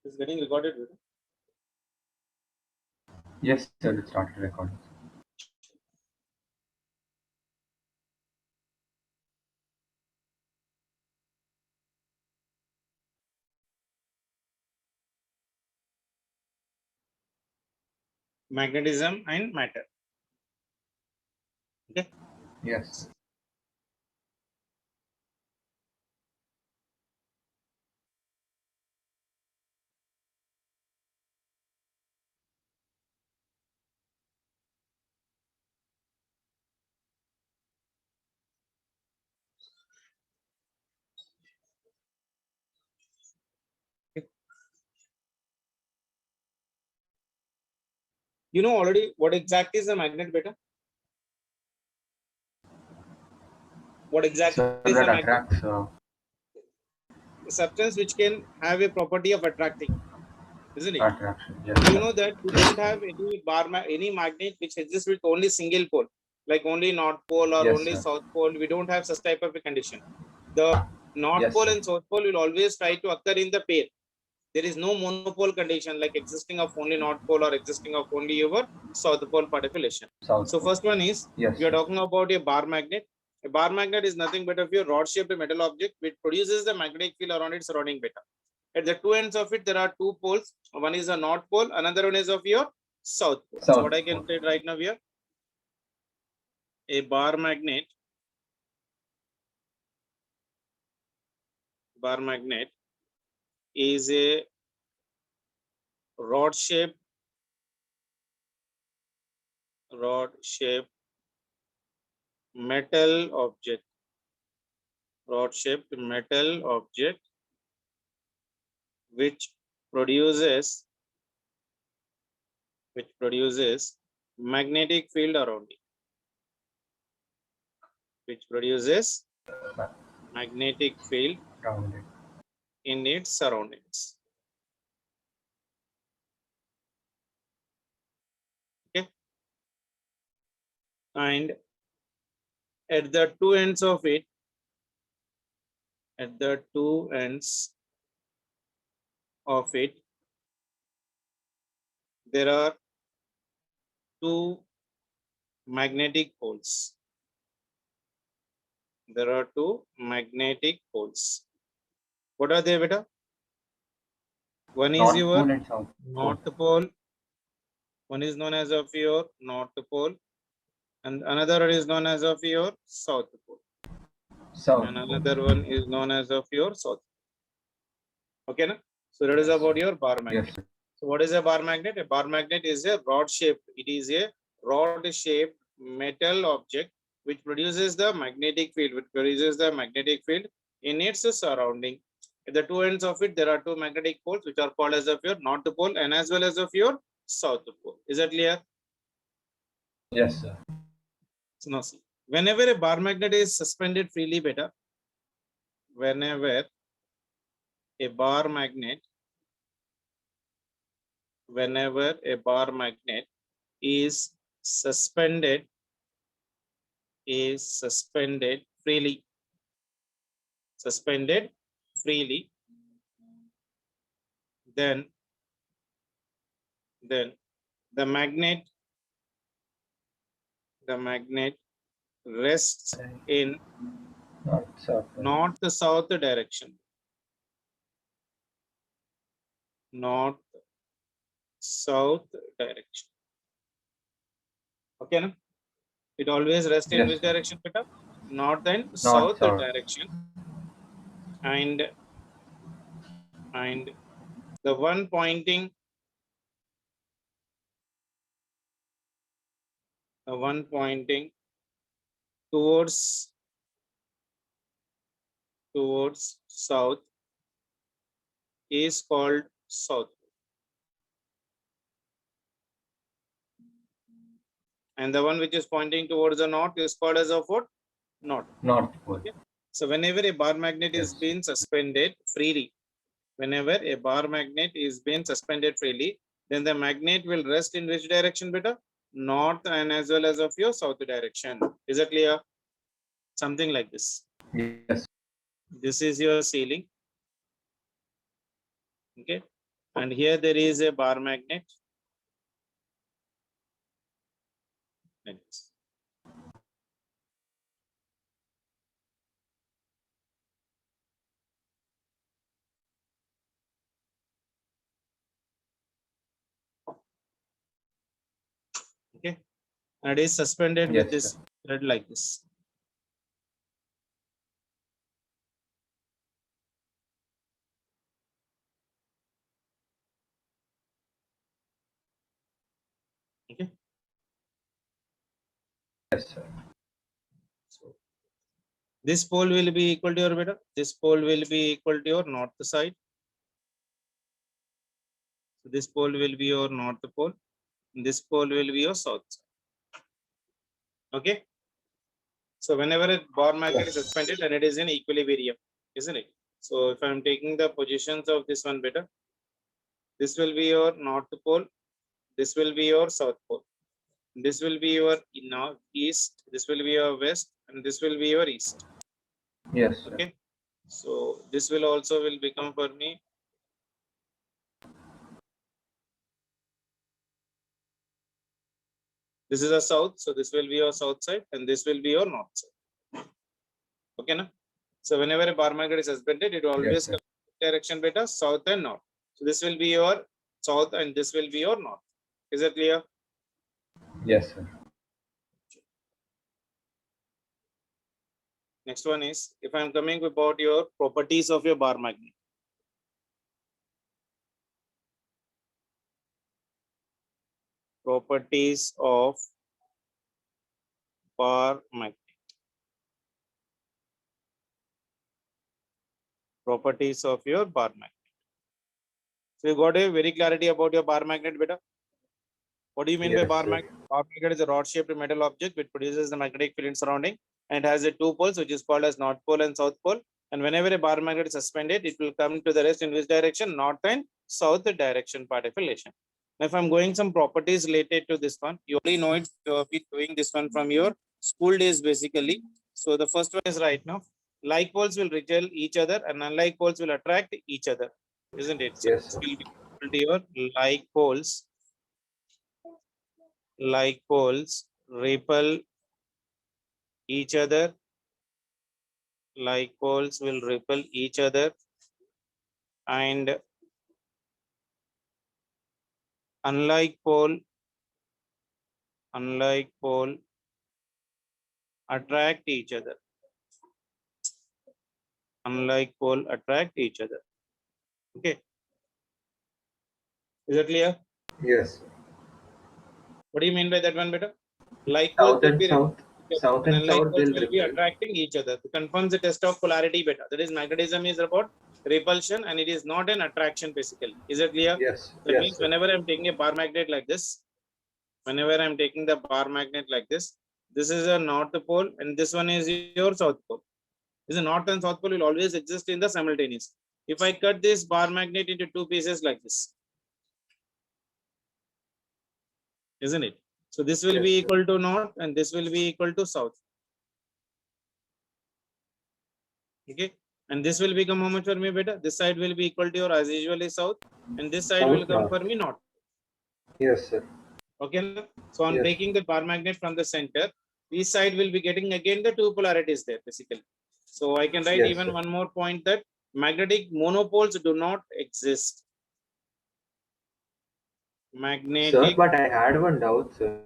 It's getting recorded. Yes, sir, it started recording. Magnetism and matter. Okay. Yes. You know already what exactly is a magnet, beta? What exactly So is a that magnet? attracts A substance which can have a property of attracting, isn't it? attraction. Yes, So you sir. know that we don't have any magnet which exists with only single pole, like only north pole or Yes, only sir. south pole. We don't have such type of a condition. The north Yes, pole sir. and south pole will always try to occur in the pair. There is no monopole condition like existing of only north pole or existing of only your south pole particulation. South So pole. first one is, Yes, we are sir. talking about a bar magnet. A bar magnet is nothing but of your rod shaped metal object which produces the magnetic field around its surrounding beta. At the two ends of it, there are two poles. One is a north pole, another one is of your south pole. So what South I can pole. say right now here, a bar magnet is a rod shaped metal object, rod shaped metal object which produces magnetic field around it, which produces magnetic field Round it. in its surroundings. Okay, and at the two ends of it, at the two ends of it, there are two magnetic poles. There are two magnetic poles. What are they, beta? One is North your pole and south pole. north pole. One is known as of your north pole, and another is known as of your south pole, South and pole. another one is known as of your south. Okay, na? So that is Yes, about sir. your bar Yes, magnet. sir. So what is a bar magnet? A bar magnet is a rod shaped. It is a rod shaped metal object which produces the magnetic field, in its surrounding. At the two ends of it, there are two magnetic poles which are called as of your north pole and as well as of your south pole. Is that clear? Yes, sir. So now see, whenever a bar magnet is suspended freely, beta, whenever a bar magnet, whenever a bar magnet is suspended freely, suspended freely, then the magnet rests in North, south pole. north south direction, north south direction. Okay, no? It always rests in Yes, which sir. direction, beta? North and North, south south. direction. And the one pointing towards south is called south, and the one which is pointing towards the north is called as of what? North. North pole. Okay. So whenever a bar magnet is Yes. being suspended freely, then the magnet will rest in which direction, beta? North and as well as of your south direction. Is it clear? Something like this. Yes. This is your ceiling. Okay. and here there is a bar magnet. Like this. Okay, and it is suspended with Yes, this sir. thread like this. Okay, Yes, sir. so this pole will be equal to your beta. This pole will be equal to your north side. So this pole will be your north pole. This pole will be your south side. Okay. So whenever a bar magnet is Yes. suspended and it is in equilibrium, isn't it? So if I'm taking the positions of this one beta, this will be your north pole. This will be your south pole. This will be your north east. This will be your west, and this will be your east. Yes, sir. Okay. So this will also will become for me. This is a south, so this will be your south side, and this will be your north side. Okay, na? So whenever a bar magnet is suspended, it will Yes, always sir. come direction beta, south and north. So this will be your south, and this will be your north. Is that clear? Yes, sir. Next one is if I'm coming about your properties of your bar magnet. Properties of bar magnet. Properties of your bar magnet. So you got a very clarity about your bar magnet, beta. What do you mean by Yes, bar sir. magnet? Bar magnet is a rod-shaped metal object which produces the magnetic field in surrounding and has a two poles which is called as north pole and south pole. And whenever a bar magnet is suspended, it will come to the rest in which direction? North and south direction part of relation. Now, if I'm going some properties related to this one, you already know it. You have been doing this one from your school days basically. So the first one is right now. Like poles will repel each other and unlike poles will attract each other, isn't it? So Yes, this sir. will be equal to your like poles repel each other. Like poles will repel each other and unlike pole attract each other. Unlike pole attract each other. Okay. Is that clear? Yes, sir. What do you mean by that one, beta? Like poles South will and be repelling south, each other south and and unlike south, poles they'll will be repel. attracting each other. It confirms the test of polarity, beta. That is magnetism is about repulsion and it is not an attraction basically. Is that clear? Yes, That yes, means sir. whenever I'm taking a bar magnet like this, whenever I'm taking the bar magnet like this is a north pole and this one is your south pole. This is north and south pole will always exist in the simultaneous. If I cut this bar magnet into two pieces like this, isn't it? So this will Yes, be sir. equal to north and this will be equal to south. Okay. And this will become how much for me, beta? This side will be equal to your as usually south and this side will South, come for north. me north. Yes, sir. Okay. So on Yes. taking the bar magnet from the center, each side will be getting again the two polarities there basically. So I can write Yes, even sir. one more point that magnetic monopoles do not exist. Sir, Magnetic, but I had one doubt, sir.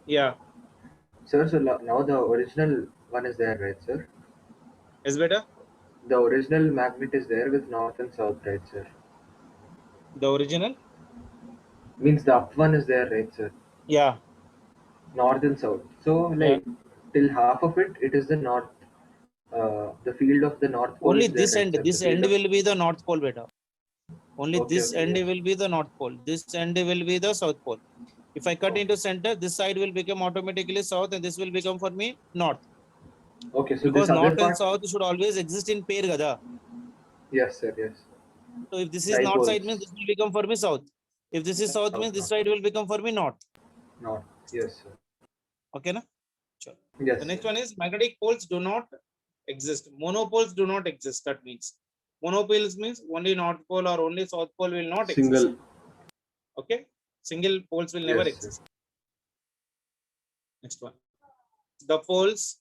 yeah, Sir, so now the original one is there, right, sir? is better. The original magnet is there with north and south, right, sir? The original, Means the up one is there, right, sir? yeah, North and south. So, yeah. like, till half of it, it is the north. The field of the north pole Only is there, this right, end, sir? The this field end of. will be the north pole, beta. Only Okay, this okay, end yes. will be the north pole. This end will be the south pole. If I cut Okay. into center, this side will become automatically south and this will become for me north. Okay, so this Because other north and part, south should always exist in pair, gada. yes, sir, yes. So if this is north side means Dipoles, this will become for me south. If this is south means south, this north, side will become for me north. north. Yes, sir. Okay, na? Sure. The Yes, sir. next one is magnetic poles do not exist. Monopoles do not exist. That means Monopoles means only North Pole or only South Pole will not exist. Single. Okay, single poles will never Yes, sir. exist. Next one. The poles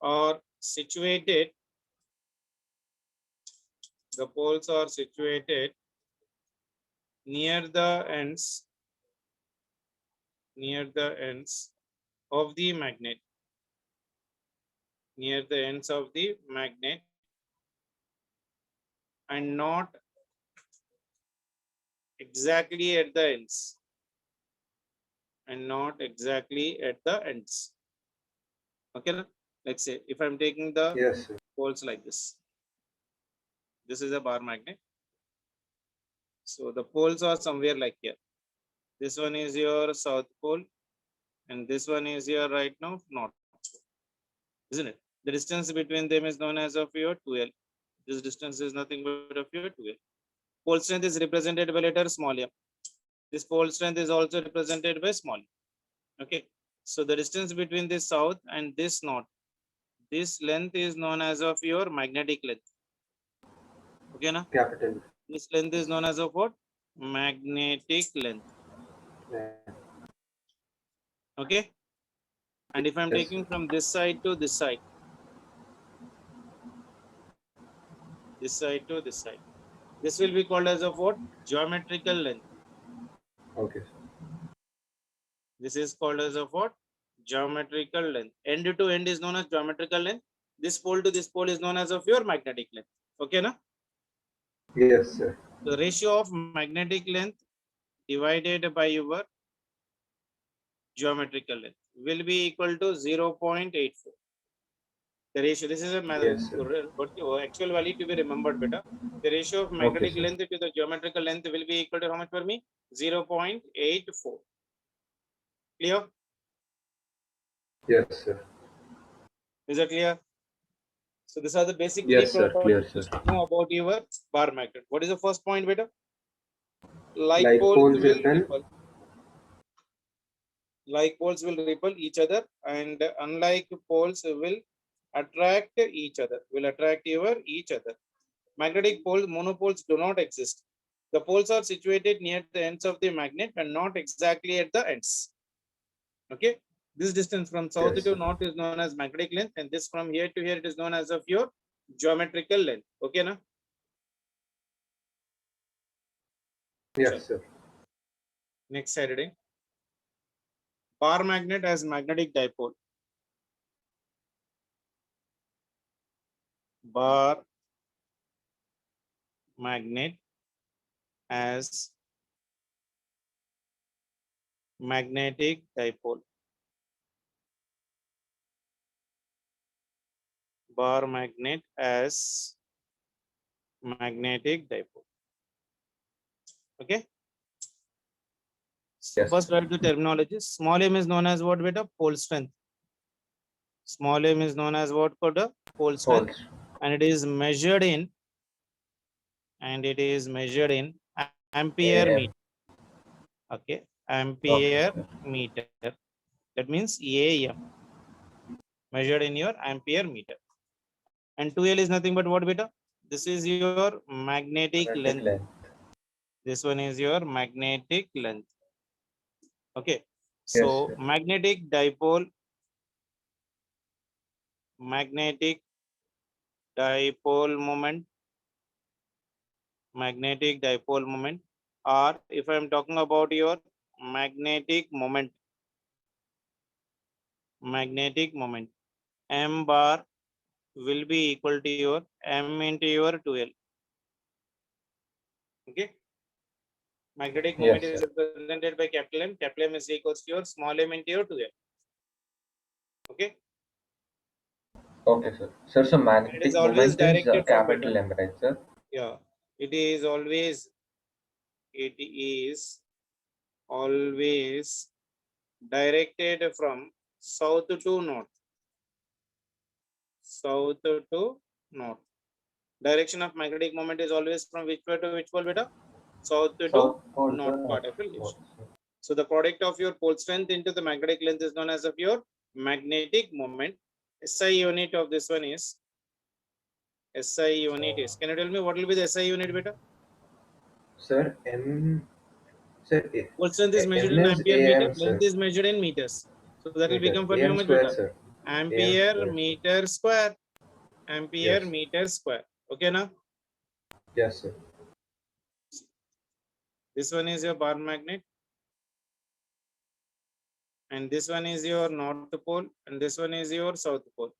are situated. The poles are situated near the ends of the magnet. Near the ends of the magnet, and not exactly at the ends. And not exactly at the ends. Okay, let's say if I'm taking the Yes, sir. poles like this. This is a bar magnet. So the poles are somewhere like here. This one is your south pole, and this one is your right now north pole, isn't it? The distance between them is known as of your 2L. This distance is nothing but of your 2L. Pole strength is represented by letter small m. This pole strength is also represented by small m. Okay. So the distance between this south and this north, this length is known as of your magnetic length. Okay, na? Capital. This length is known as of what? Magnetic length. Yeah. Okay. And if I'm Yes, taking sir. from this side to this side, this will be called as of what? Geometrical length. Okay, sir. This is called as of what? Geometrical length. End to end is known as geometrical length. This pole to this pole is known as of your magnetic length. Okay, na? Yes, sir. The ratio of magnetic length divided by your geometrical length will be equal to 0.84. The ratio, this is a Yes, sir. actual value to be remembered better. The ratio of Okay, magnetic sir. length to the geometrical length will be equal to how much for me? 0.84. Clear? Yes, sir. Is that clear? So these are the basic three Yes, sir. Clear, properties sir. to know about your bar magnet. What is the first point, beta? Like Like poles poles will repel. repel. Like poles will repel each other, and unlike poles will attract each other. Will attract each other. Magnetic poles, monopoles do not exist. The poles are situated near the ends of the magnet and not exactly at the ends. Okay. This distance from south Yes, to sir. north is known as magnetic length, and this from here to here it is known as of your geometrical length. Okay, na? Sure. Yes, sir. Next Saturday. Bar magnet as magnetic dipole. Bar magnet as magnetic dipole. Bar magnet as magnetic dipole. Okay. So Yes, first sir. write the terminology. Small m is known as what, beta? Pole strength. Small m is known as what, called a pole strength, Poles. and it is measured in ampere AM. meter. Okay, Okay, ampere sir. meter. That means AM, measured in your ampere meter. And 2L is nothing but what, beta? This is your magnetic Magnetic length. length. This one is your magnetic length. Okay. Yes, So sir. magnetic dipole moment, or if I'm talking about your magnetic moment, m bar will be equal to your m into your 2L. Okay. Magnetic moment Yes, is sir. represented by capital M. Capital M is equals to your small m into your 2L. Okay. Okay, sir. Sir, so And it is magnetic always moment is directed from capital better. M, right, sir? Yeah. It is always directed from south to north. South to north. Direction of magnetic moment is always from which pole to which pole, beta? South to South pole to north north part of pole. relation. So the product of your pole strength into the magnetic length is known as of your magnetic moment. SI unit of this one is SI unit is. Can you tell me what will be the SI unit, beta? Sir, M. Sir, What strength is measured M in is ampere meter? AM, Length sir. is measured in meters. So that will Meter. become for me how AM much, square, beta? sir. AM Ampere square. meter square. Ampere Yes. meter square. Okay, now Yes, sir. this one is your bar magnet, and this one is your north pole, and this one is your south pole.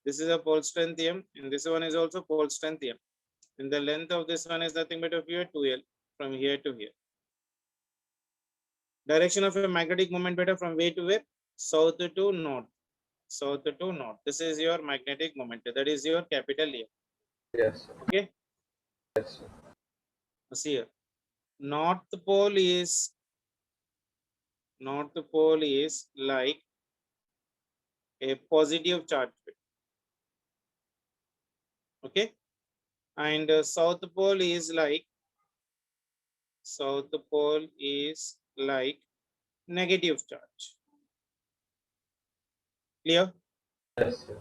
This is a pole strength M, and this one is also pole strength M. And the length of this one is nothing but of here 2L from here to here. Direction of a magnetic moment, beta, from where to where? South to north. South to north. This is your magnetic moment. That is your capital A. Yes, sir. Okay. Yes, sir. See here. North pole is like a positive charge. Okay. And south pole is like negative charge. Clear? Yes, sir.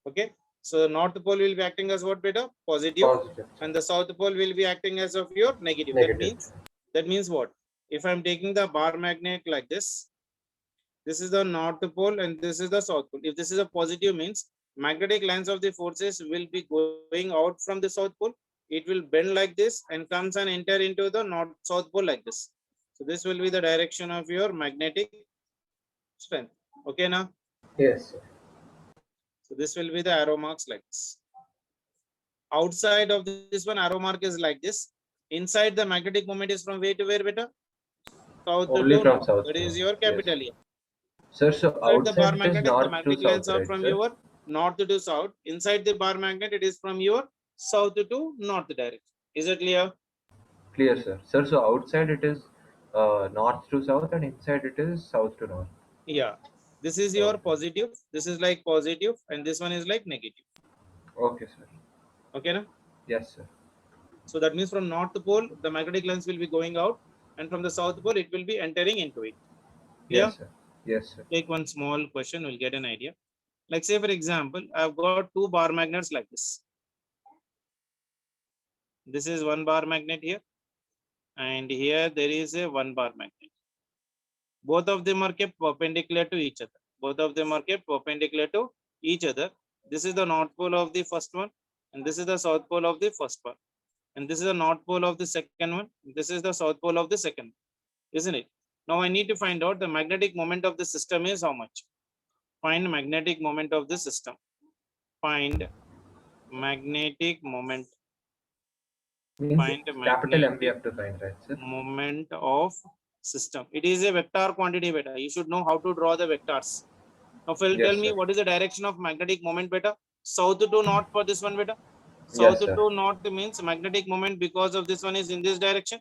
Okay. So north pole will be acting as what, beta? Positive. Positive. And the south pole will be acting as of your negative. Negative. That means what? If I'm taking the bar magnet like this is the north pole and this is the south pole. If this is a positive, means magnetic lines of the forces will be going out from the south pole. It will bend like this and comes and enter into the north south pole like this. So this will be the direction of your magnetic strength. Okay, now. Yes, sir. So this will be the arrow marks like this. Outside of this one, arrow mark is like this. Inside, the magnetic moment is from where to where, beta? South Only to from north. south That to is north. your capital Yes. A. Sir, so Inside the bar outside it is magnet, the north to magnetic lines south, are right, from sir? your north to south. Inside the bar magnet, it is from your south to north direction. Is it clear? Clear, sir. Sir, so outside it is north to south, and inside it is south to north. Yeah. This is your Okay. positive. This is like positive, and this one is like negative. Okay, sir. Okay, na? Yes, sir. So that means from north pole, the magnetic lines will be going out, and from the south pole, it will be entering into it. Clear? Yes, sir. Yes, sir. Take one small question, we'll get an idea. Like say, for example, I've got two bar magnets like this. This is one bar magnet here, and here there is a one bar magnet. Both of them are kept perpendicular to each other. Both of them are kept perpendicular to each other. This is the north pole of the first one, and this is the south pole of the first one. And this is the north pole of the second one. This is the south pole of the second, isn't it? Now I need to find out the magnetic moment of the system is how much. Find magnetic moment of the system. Find magnetic moment. Means Find capital M we magnetic have to find, right, sir? moment of system. It is a vector quantity, beta. You should know how to draw the vectors. Now, Phil, Yes, tell me sir. what is the direction of magnetic moment, beta? South to north for this one, beta. Yes, South sir. to north means magnetic moment because of this one is in this direction,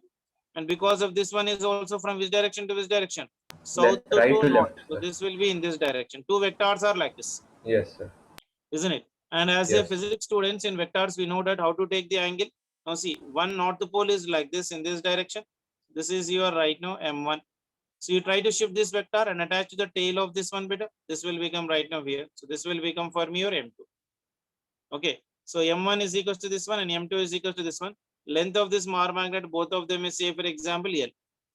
and because of this one is also from which direction to which direction? South Left, right to to north. left, So sir. this will be in this direction. Two vectors are like this, Yes, sir. isn't it? And as a Yes. physics students in vectors, we know that how to take the angle. Now see, one north pole is like this in this direction. This is your right now M1. So you try to shift this vector and attach to the tail of this one, beta. This will become right now here. So this will become for me your M2. Okay. So M1 is equals to this one and M2 is equals to this one. Length of this bar magnet, both of them is, say, for example, L.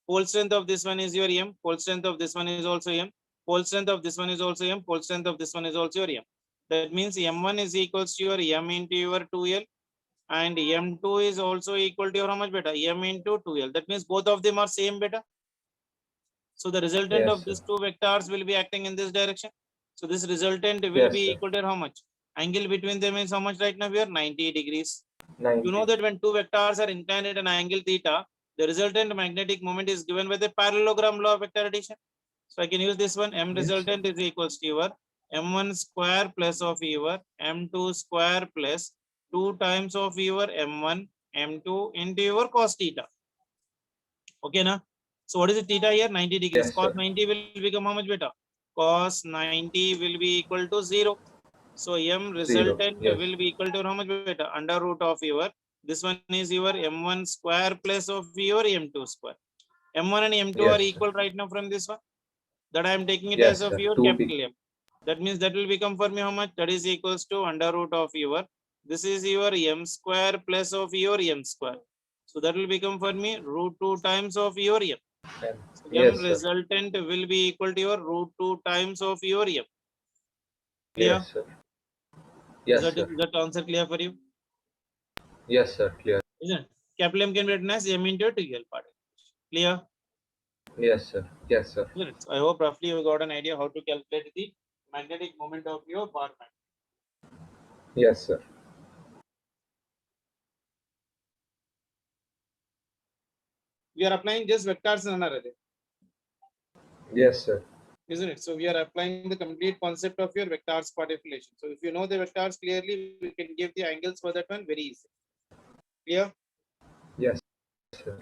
Pole strength of this one is your M. Pole strength of this one is also M. Pole strength of this one is also M. Pole strength of this one is also your M. That means M1 is equals to your M into your 2L, and M2 is also equal to your how much, beta? M into 2L. That means both of them are same, beta. So the resultant Yes, of sir. these two vectors will be acting in this direction. So this resultant will Yes, be sir. equal to how much? Angle between them is how much right now? We are 90 degrees. 90. You know that when two vectors are inclined at an angle theta, the resultant magnetic moment is given by the parallelogram law of vector addition. So I can use this one. M Yes, sir. resultant is equals to your M1 square plus of your M2 square plus 2 times of your M1 M2 into your cos theta. Okay, na? So what is the theta here? 90 degrees. Yes, Cos sir. 90 will become how much, beta? Cos 90 will be equal to 0. So M 0. resultant Yes. will be equal to how much, beta? Under root of your, this one is your M1 square plus of your M2 square. M1 and M2 Yes, are sir. equal right now from this one. That I am taking it as Yes, of sir. your 2 capital M. That means that will become for me how much? That is equals to under root of your This is your m square plus of your m square. So that will become for me root 2 times of your m. So m Yes, sir. resultant will be equal to your root 2 times of your m. Clear? Yes, sir. Yes, Is sir. that answer clear for you? Yes, sir. Clear. Isn't it? Capital M can be written as m into 2l part. Clear? Yes, sir. Yes, sir. Clear. So I hope roughly you got an idea how to calculate the magnetic moment of your bar magnet. Yes, sir. We are applying just vectors in an array, Yes, sir. isn't it? So we are applying the complete concept of your vectors particulation. So if you know the vectors clearly, we can give the angles for that one very easy. Clear? Yes, sir.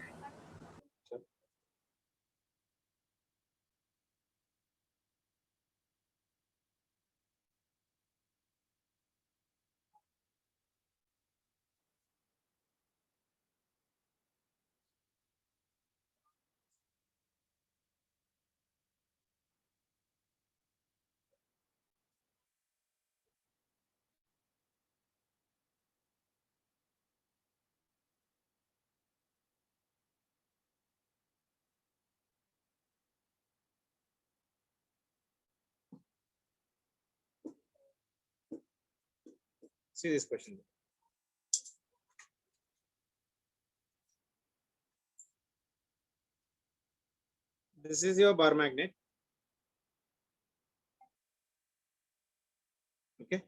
See this question. This is your bar magnet. Okay.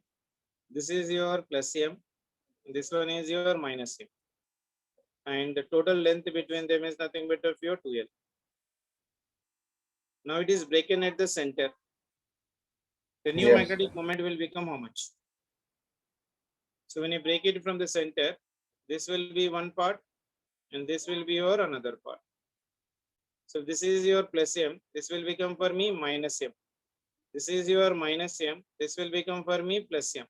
This is your plus m. This one is your minus m. And the total length between them is nothing but of your 2l. Now it is broken at the center. The new Yes, magnetic sir. moment will become how much? So when you break it from the center, this will be one part and this will be your another part. So this is your plus m. This will become for me minus m. This is your minus m. This will become for me plus m.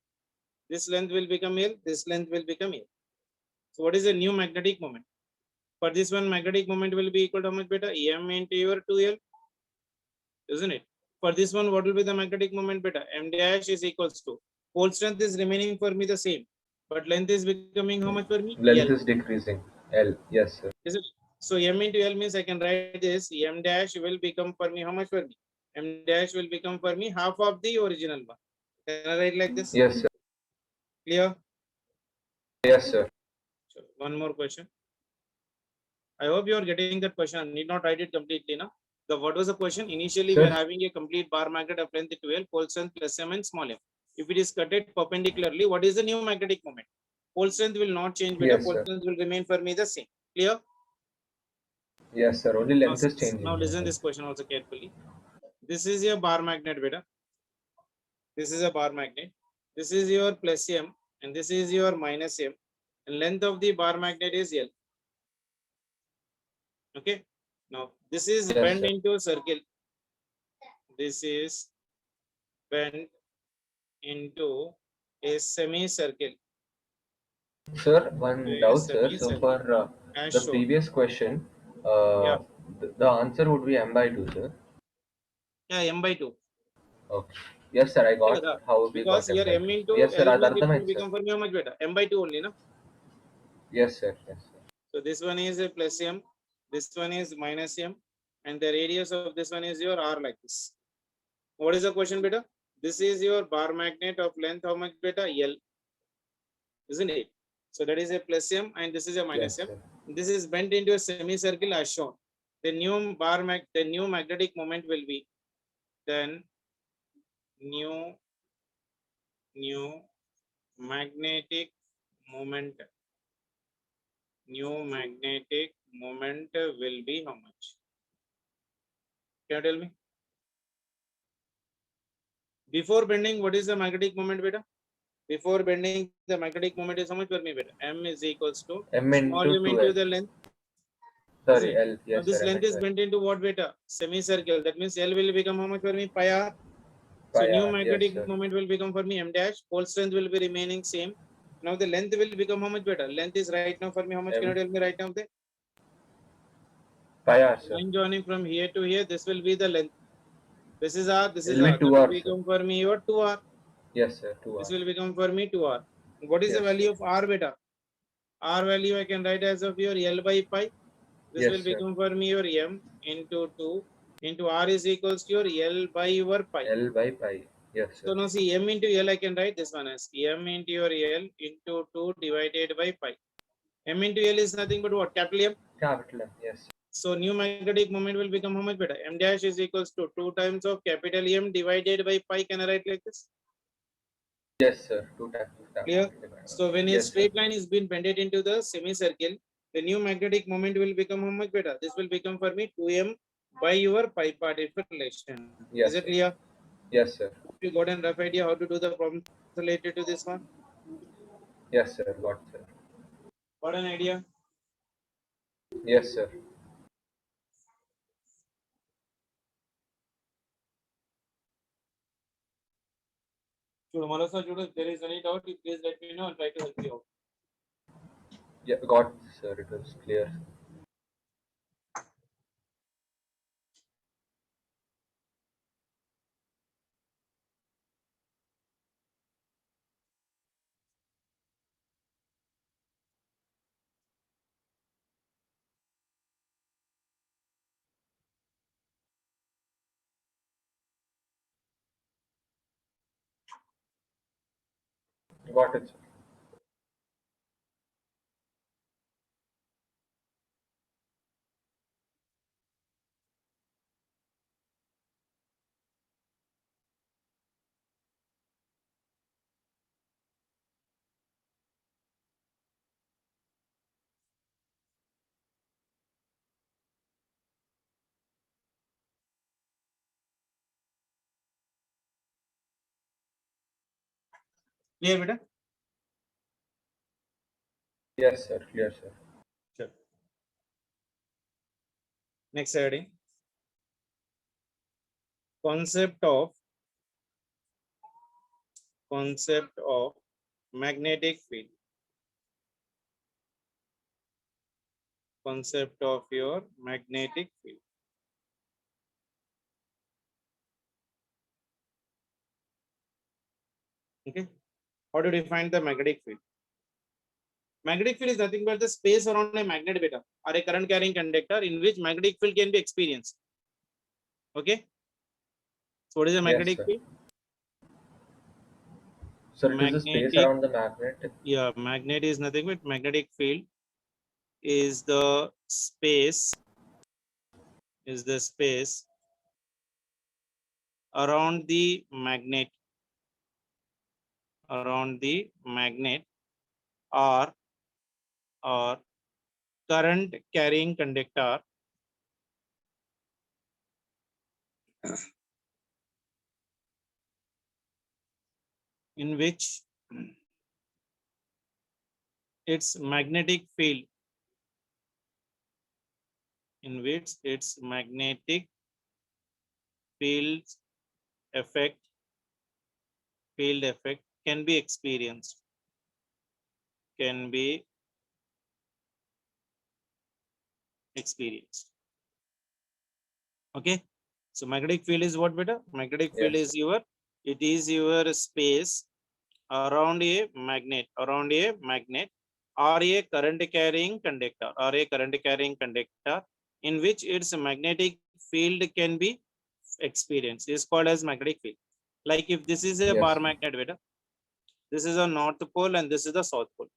This length will become L. This length will become L. So what is the new magnetic moment? For this one, magnetic moment will be equal to how much beta? M into your 2L, isn't it? For this one, what will be the magnetic moment beta? M dash is equals to. Pole strength is remaining for me the same, but length is becoming how much for me? Length L. is decreasing. L. Yes, sir. Is it? So M into L means I can write this. M dash will become for me how much for me? M dash will become for me half of the original one. Can I write like this? Yes, sir. Clear? Yes, sir. So one more question. I hope you are getting that question. I need not write it completely now. What was the question? Initially, we Sir? are having a complete bar magnet of length 12, pole strength plus m and small m. If it is cutted perpendicularly, what is the new magnetic moment? Pole strength will not change, beta. Yes, Pole sir. strength will remain for me the same. Clear? Yes, sir. Only Now, length is changing. now listen this question also carefully. This is your bar magnet, beta. This is a bar magnet. This is your plus m and this is your minus m. And length of the bar magnet is L. Okay. Now this is Yes, bent sir. into a circle. This is bent into a semicircle. Sir, one doubt, sir. So Semicircle for as the shown. previous question, Yeah, the answer would be m by 2, sir. yeah, m by 2. Okay. Yes, sir. I Yeah, got how we because got m here by m 2. into Yes, sir. L అది means it will అర్థమైంది, sir. become for me how much better? M by 2 only, no? Yes, sir. Yes, sir. So this one is a plus m, this one is minus m, and the radius of this one is your r like this. What is the question, beta? This is your bar magnet of length how much beta? L, isn't it? So that is a plus m and this is a minus Yes, m. sir. This is bent into a semicircle as shown. The new magnetic moment will be then new magnetic moment. New magnetic moment will be how much? Can you tell me? Before bending, what is the magnetic moment, beta? Before bending, the magnetic moment is how much for me, beta? M is equals to M small into m into 2L. the length, isn't Sorry, it? L. Now Yes, this sir. M length is into L. bent into what, beta? Semicircle. That means L will become how much for me? Pi r. So Pi new r. Yes, magnetic sir. moment will become for me m dash. Pole strength will be remaining same. Now the length will become how much better? Length is right now for me. How much can you M. tell me right now? The Pi r, sir. line joining from here to here. This will be the length. This is R. This is It'll R. be That 2 will r, sir. become for me your 2R. Yes, sir. 2 This r. will become for me 2R. What is the Yes, value sir. of R beta? R value I can write as of your L by pi. This Yes, will sir. become for me your M into 2 into R is equals to your L by your pi. L by pi. Yes, So sir. now see M into L, I can write this one as M into your L into 2 divided by pi. M into L is nothing but what? Capital M. Capital M. Yes. So new magnetic moment will become how much better? M dash is equals to 2 times of capital M divided by pi. Can I write like this? Yes, sir. 2 times of Clear? capital divided. So when a Yes, sir. straight line is being bended into the semicircle, the new magnetic moment will become how much better? This will become for me 2m by your pi part relation. Is Yes, it sir. clear? Yes, sir. You got an rough idea how to do the problems related to this one? Yes, sir. Got, sir. Got an idea? Yes, sir. If there is any doubt, you please let me know. I'll try to help you out. Yeah, got, sir. It was clear. Got it, sir. Clear, beta? Yes, sir. Clear, sir. Sure. Next heading. Concept of magnetic field. Concept of your magnetic field. Okay. How to define the magnetic field? Magnetic field is nothing but the space around a magnet beta or a current carrying conductor in which magnetic field can be experienced. Okay. So what is a Yes, magnetic sir. field? Sir, it is the space Magnetic, around the magnet. yeah, magnet is nothing but magnetic field is the space around the magnet or current carrying conductor in which its magnetic field field effect can be experienced. Okay. So magnetic field is what beta? Magnetic field Yes, is sir. your space around a magnet or a current carrying conductor in which its magnetic field can be experienced is called as magnetic field. Like if this is a Yes, bar sir. magnet beta, this is a north pole and this is the south pole.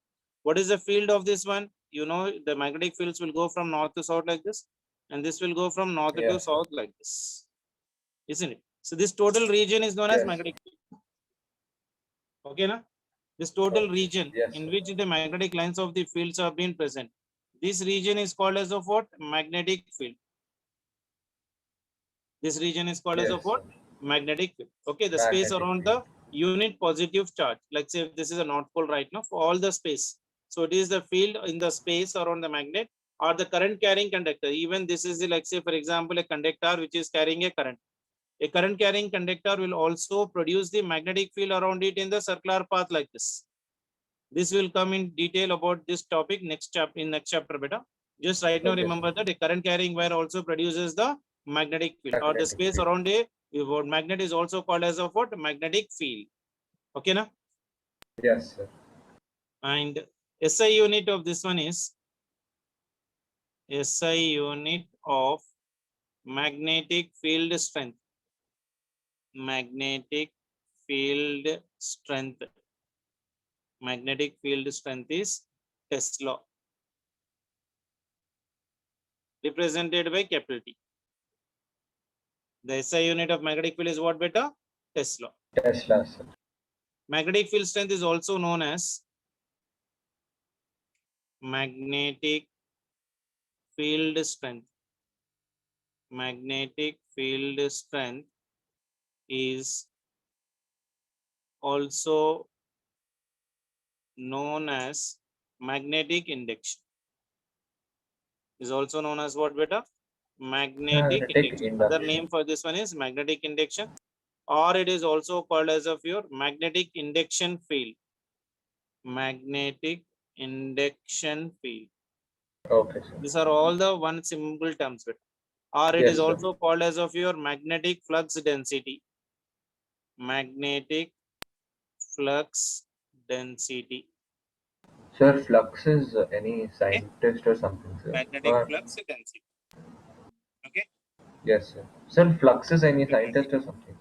What is the field of this one? You know, the magnetic fields will go from north to south like this, and this will go from north to Yes, sir. south like this, isn't it? So this total region is known as Yes, sir. magnetic field. Okay, na? This total Okay. region Yes, in sir. which the magnetic lines of the fields are being present. This region is called as of what? Magnetic field. This region is called as of Yes, what? sir. Magnetic field. Okay, the space Magnetic around field. the unit positive charge. Let's say if this is a north pole right now for all the space. So it is the field in the space around the magnet or the current carrying conductor. Even this is like say for example a conductor which is carrying a current. A current carrying conductor will also produce the magnetic field around it in the circular path like this. This will come in detail about this topic next chapter beta. Just right now Okay, sir. remember that a current carrying wire also produces the magnetic field or the Magnetic space field. around a magnet is also called as of what? Magnetic field. Okay, na? Yes, sir. And SI unit of this one is SI unit of magnetic field strength. Magnetic field strength. Magnetic field strength is Tesla, represented by capital T. The SI unit of magnetic field is what, beta? Tesla. Tesla, sir. Magnetic field strength is also known as magnetic field strength. Magnetic field strength is also known as magnetic induction. Is also known as what, beta? Magnetic Magnetic induction. Other induction. name for this one is magnetic induction, or it is also called as of your magnetic induction field. Magnetic induction field. Okay, sir. These are all the one simple terms, beta. Or it Yes, is sir. also called as of your magnetic flux density. Magnetic flux density. Sir, flux is any scientist or something, sir? Magnetic Or flux density. Okay. yes, sir. Sir, flux is any Represent. scientist or something?